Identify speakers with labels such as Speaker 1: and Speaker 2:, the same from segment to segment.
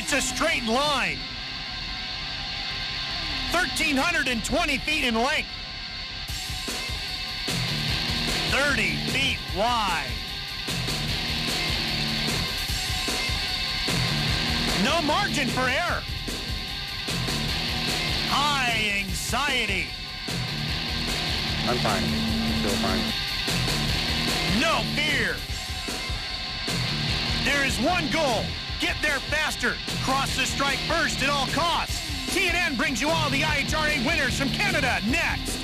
Speaker 1: It's a straight line. 1,320 feet in length. 30 feet wide. No margin for error. High anxiety.
Speaker 2: I'm fine. I feel fine.
Speaker 1: No fear. There is one goal. Get there faster. Cross the strike first at all costs. TNN brings you all the IHRA winners from Canada next.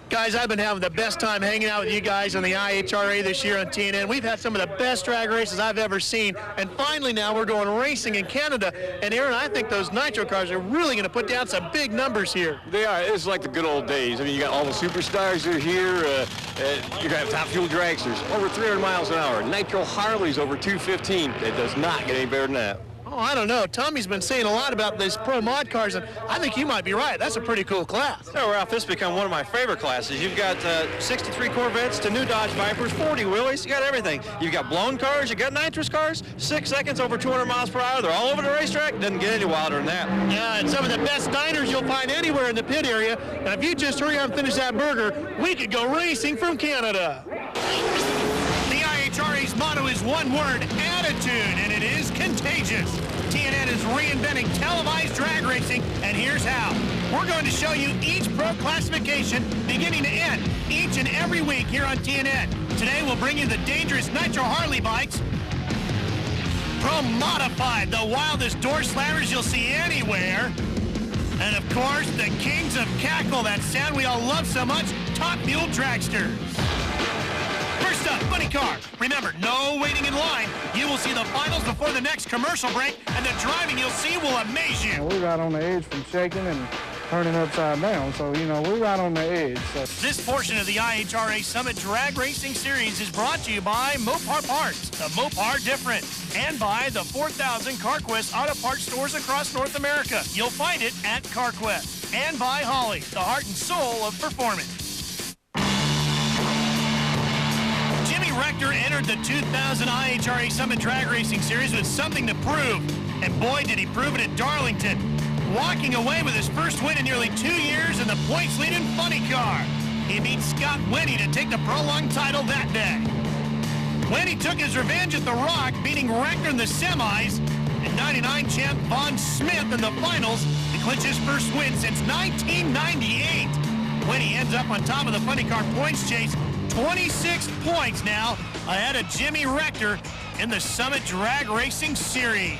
Speaker 1: Guys, I've been having the best time hanging out with you guys on the IHRA this year on TNN. We've had some of the best drag races I've ever seen. And finally now we're going racing in Canada. And Aaron, I think those nitro cars are really going to put down some big numbers here.
Speaker 2: They are. It's like the good old days. I mean, you got all the superstars that are here. You're going to have top fuel dragsters over 300 miles an hour. Nitro Harleys over 215. It does not get any better than that.
Speaker 1: Oh, I don't know. Tommy's been saying a lot about these pro mod cars, and I think you might be right. That's a pretty cool class.
Speaker 3: No, Ralph, this has become one of my favorite classes. You've got 63 Corvettes to new Dodge Vipers, 40 Willys. You got everything. You've got blown cars. You got nitrous cars. 6 seconds over 200 miles per hour. They're all over the racetrack. Doesn't get any wilder than that.
Speaker 1: Yeah, and some of the best diners you'll find anywhere in the pit area. And if you just hurry up and finish that burger, we could go racing from Canada. The IHRA's motto is one word, attitude, and it is contagious. TNN is reinventing televised drag racing, and here's how. We're going to show you each pro classification beginning to end each and every week here on TNN. Today we'll bring you the dangerous Nitro Harley bikes, Pro Modified, the wildest door slammers you'll see anywhere, and of course the kings of cackle, that sound we all love so much, Top Fuel dragsters. First up, funny car. Remember, no waiting in line. You will see the finals before the next commercial break, and the driving you'll see will amaze you.
Speaker 4: We're right on the edge from shaking and turning upside down, so, you know, we're right on the edge. So.
Speaker 1: This portion of the IHRA Summit Drag Racing Series is brought to you by Mopar Parts, the Mopar Different, and by the 4,000 CarQuest Auto Parts stores across North America. You'll find it at CarQuest. And by Holly, the heart and soul of performance. Rector entered the 2000 IHRA Summit Drag Racing Series with something to prove, and boy did he prove it at Darlington, walking away with his first win in nearly 2 years in the points-leading funny car. He beat Scott Winnie to take the prolonged title that day. Winnie took his revenge at the Rock, beating Rector in the semis, and 99 champ Vaughn Smith in the finals to clinch his first win since 1998. Winnie ends up on top of the funny car points chase, 26 points now ahead of Jimmy Rector in the Summit Drag Racing Series.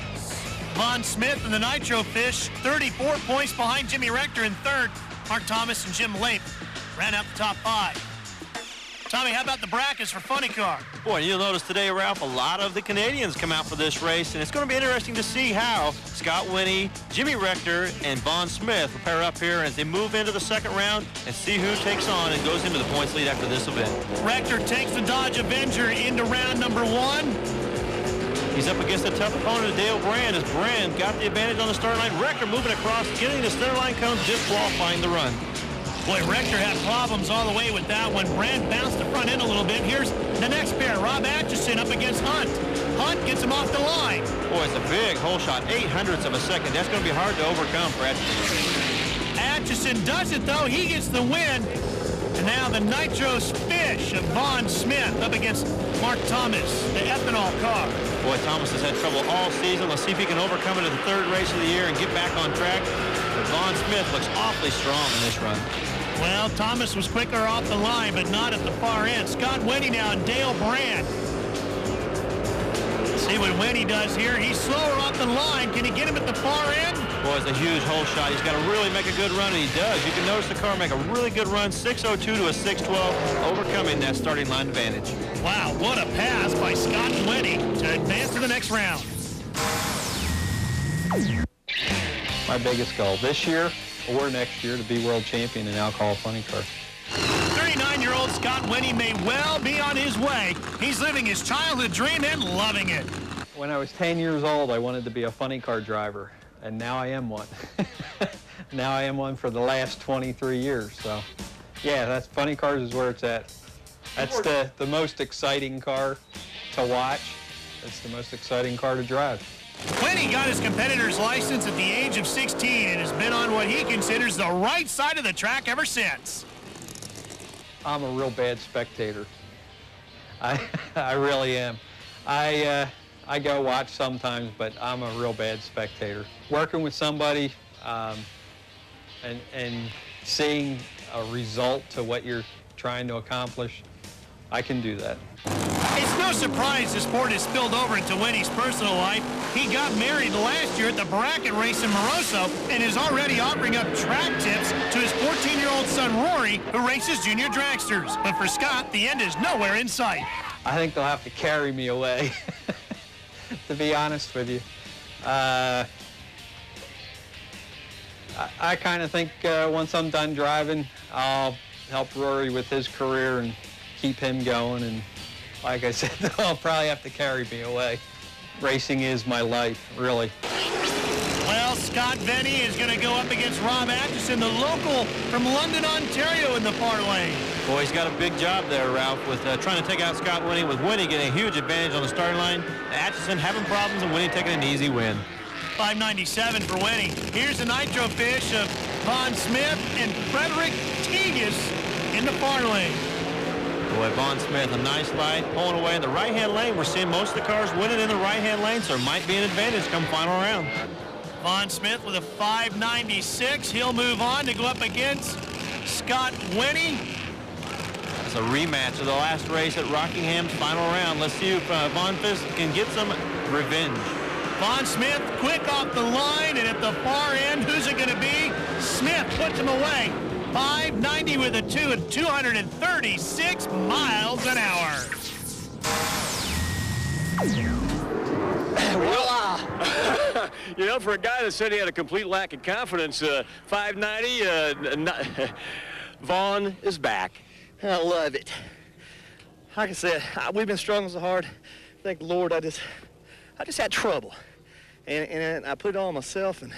Speaker 1: Vaughn Smith and the Nitro Fish, 34 points behind Jimmy Rector in third. Mark Thomas and Jim Lape ran out the top 5. Tommy, how about the brackets for funny car?
Speaker 3: Boy, you'll notice today, Ralph, a lot of the Canadians come out for this race, and it's going to be interesting to see how Scott Winnie, Jimmy Rector, and Vaughn Smith will pair up here as they move into the second round and see who takes on and goes into the points lead after this event.
Speaker 1: Rector takes the Dodge Avenger into round number 1.
Speaker 3: He's up against a tough opponent, Dale Brand, as Brand got the advantage on the start line. Rector moving across, getting the center line cones, disqualifying the run.
Speaker 1: Boy, Rector had problems all the way with that one. Brand bounced the front end a little bit. Here's the next pair, Rob Atchison up against Hunt. Hunt gets him off the line.
Speaker 3: Boy, it's a big hole shot, 0.08 of a second. That's going to be hard to overcome for Atchison.
Speaker 1: Atchison does it, though. He gets the win. And now the Nitros Fish of Vaughn Smith up against Mark Thomas, the ethanol car.
Speaker 3: Boy, Thomas has had trouble all season. Let's see if he can overcome it in the third race of the year and get back on track. But Vaughn Smith looks awfully strong in this run.
Speaker 1: Well, Thomas was quicker off the line, but not at the far end. Scott Winnie now and Dale Brand. Let's see what Winnie does here. He's slower off the line. Can he get him at the far end?
Speaker 3: Boy, it's a huge hole shot. He's got to really make a good run, and he does. You can notice the car make a really good run, 6:02 to a 6:12, overcoming that starting line advantage.
Speaker 1: Wow, what a pass by Scott Winnie to advance to the next round.
Speaker 5: My biggest goal this year or next year to be world champion in alcohol funny car.
Speaker 1: 30 39-year-old Scott Winnie may well be on his way. He's living his childhood dream and loving it.
Speaker 5: When I was 10 years old, I wanted to be a funny car driver, and now I am one. Now I am one for the last 23 years, so yeah, that's funny cars is where it's at. That's the most exciting car to watch. It's the most exciting car to drive.
Speaker 1: Winnie got his competitor's license at the age of 16 and has been on what he considers the right side of the track ever since.
Speaker 5: I'm a real bad spectator. I really am. I go watch sometimes, but I'm a real bad spectator. Working with somebody and seeing a result to what you're trying to accomplish, I can do that.
Speaker 1: It's no surprise the sport has spilled over into Winnie's personal life. He got married last year at the bracket race in Moroso and is already offering up track tips to his 14-year-old son Rory, who races junior dragsters. But for Scott, the end is nowhere in sight.
Speaker 5: I think they'll have to carry me away, to be honest with you. I kind of think once I'm done driving, I'll help Rory with his career and keep him going. And like I said, they'll probably have to carry me away. Racing is my life, really.
Speaker 1: Well, Scott Venny is going to go up against Rob Atchison, the local from London, Ontario, in the far lane.
Speaker 3: Boy, he's got a big job there, Ralph, with trying to take out Scott Winnie, with Winnie getting a huge advantage on the starting line. Atchison having problems and Winnie taking an easy win.
Speaker 1: 597 for Winnie. Here's the nitro fish of Vaughn Smith and Frederick Tegas in the far lane.
Speaker 3: Boy, Vaughn Smith, a nice light, pulling away in the right-hand lane. We're seeing most of the cars winning in the right-hand lane, so there might be an advantage come final round.
Speaker 1: Vaughn Smith with a 596. He'll move on to go up against Scott Winnie.
Speaker 3: It's a rematch of the last race at Rockingham's final round. Let's see if Vaughn Smith can get some revenge.
Speaker 1: Vaughn Smith quick off the line, and at the far end, who's it going to be? Smith puts him away. 590 with a 2 at 236 miles an hour.
Speaker 2: Well, you know, for a guy that said he had a complete lack of confidence, 590, Vaughn is back.
Speaker 6: I love it. Like I said, we've been struggling so hard. Thank the Lord, I just had trouble. And I put it all on myself, and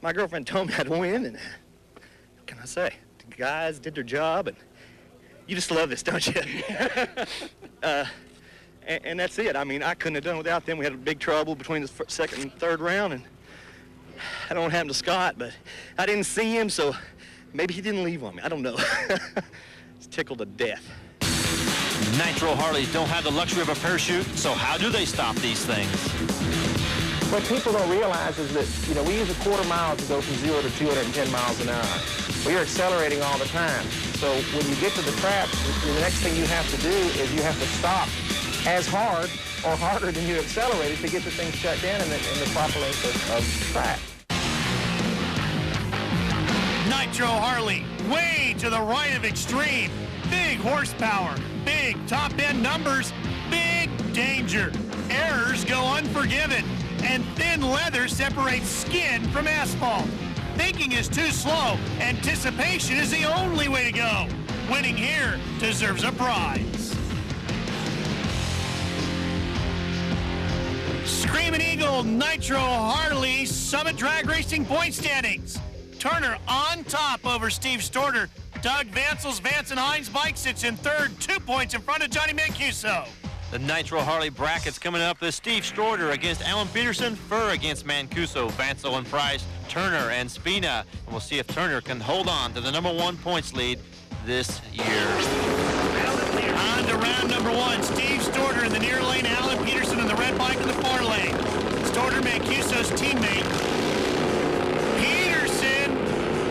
Speaker 6: my girlfriend told me I'd win, and what can I say? The guys did their job, and you just love this, don't you? And that's it. I mean, I couldn't have done it without them. We had big trouble between the second and third round, and I don't know what happened to Scott, but I didn't see him, so maybe he didn't leave on me. I don't know. It's tickled to death.
Speaker 3: Nitro Harleys don't have the luxury of a parachute, so how do they stop these things?
Speaker 7: What people don't realize is that, you know, we use a quarter mile to go from 0 to 210 miles an hour. We are accelerating all the time. So when you get to the traps, the next thing you have to do is you have to stop as hard or harder than you accelerated to get the thing shut down in the proper length of track.
Speaker 1: Nitro Harley, way to the right of extreme. Big horsepower, big top-end numbers, big danger. Errors go unforgiven, and thin leather separates skin from asphalt. Thinking is too slow. Anticipation is the only way to go. Winning here deserves a prize. Screaming Eagle Nitro Harley Summit Drag Racing point standings. Turner on top over Steve Storter. Doug Vansel's Vance and Hines bike sits in third, 2 points in front of Johnny Mancuso.
Speaker 3: The Nitro Harley brackets coming up is Steve Storter against Alan Peterson, Furr against Mancuso, Vansel and Price, Turner and Spina. And we'll see if Turner can hold on to the #1 points lead this year.
Speaker 1: On to round number 1. Steve Storter in the near lane, Alan Peterson in the red bike in the far lane. Storter, Mancuso's teammate. Peterson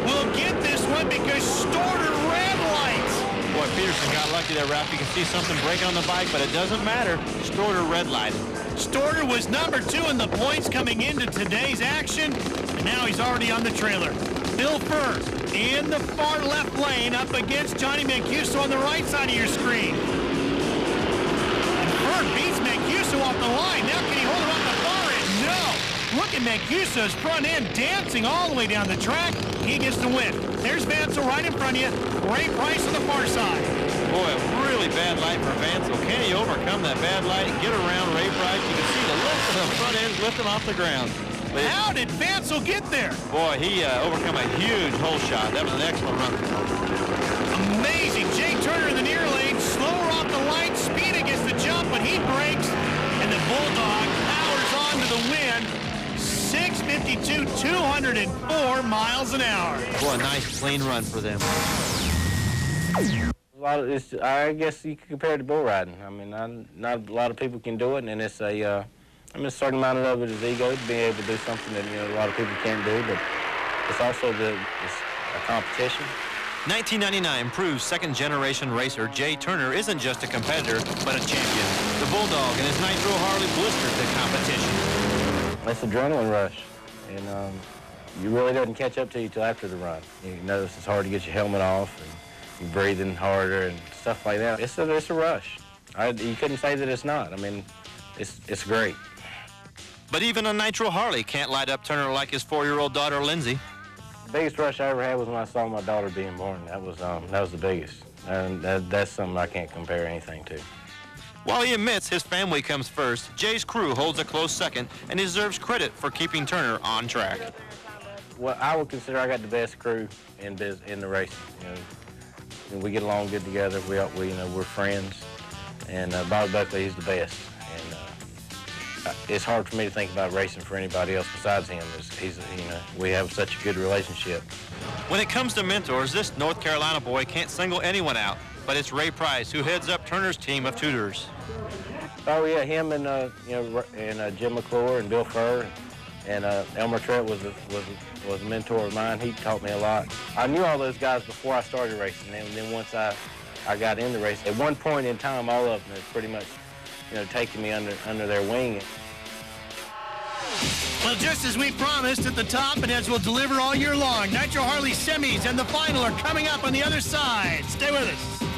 Speaker 1: will get this one because Storter red lights.
Speaker 3: Boy, Peterson got lucky there, Ralph. You can see something breaking on the bike, but it doesn't matter. Storter red lighted.
Speaker 1: Storter was number 2 in the points coming into today's action, and now he's already on the trailer. Bill Furr in the far left lane up against Johnny Mancuso on the right side of your screen. And Furr beats Mancuso off the line. Now can he hold him off the far end? No. Look at Mancuso's front end dancing all the way down the track. He gets the win. There's Vansel right in front of you. Ray Price on the far side.
Speaker 3: bad light for Vansel. Can he overcome that bad light and get around Ray Price? You can see the lift of the front end lift him off the ground. But
Speaker 1: how did Vansel get there?
Speaker 3: Boy, he overcome a huge hole shot. That was an excellent run.
Speaker 1: Amazing. Jay Turner in the near lane, slower off the line, speed against the jump, but he breaks, and the Bulldog powers on to the win. 6:52, 204 miles an hour.
Speaker 3: Boy, a nice clean run for them.
Speaker 7: I guess you could compare it to bull riding. I mean, not a lot of people can do it, and it's a a certain amount of it is ego, being able to do something that a lot of people can't do, but it's also it's a competition.
Speaker 3: 1999 proves second-generation racer Jay Turner isn't just a competitor, but a champion. The Bulldog and his Nitro Harley blistered the competition.
Speaker 7: It's adrenaline rush, and you really doesn't catch up to you till after the run. You notice it's hard to get your helmet off, and you're breathing harder and stuff like that. It's a rush. You couldn't say that it's not. I mean, it's great.
Speaker 3: But even a Nitro Harley can't light up Turner like his 4-year-old daughter, Lindsay.
Speaker 7: The biggest rush I ever had was when I saw my daughter being born. That was the biggest. And that's something I can't compare anything to.
Speaker 3: While he admits his family comes first, Jay's crew holds a close second and deserves credit for keeping Turner on track.
Speaker 7: Well, I would consider I got the best crew in the racing. And we get along good together. We're friends. And Bob Buckley, he's the best. And it's hard for me to think about racing for anybody else besides him. We have such a good relationship.
Speaker 3: When it comes to mentors, this North Carolina boy can't single anyone out, but it's Ray Price who heads up Turner's team of tutors.
Speaker 7: Oh yeah, him and Jim McClure and Bill Furr and Elmer Trett was a mentor of mine. He taught me a lot. I knew all those guys before I started racing, and then once I got into racing, at one point in time, all of them had pretty much taking me under their wing.
Speaker 1: Well, just as we promised at the top, and as we'll deliver all year long, Nitro Harley semis and the final are coming up on the other side. Stay with us.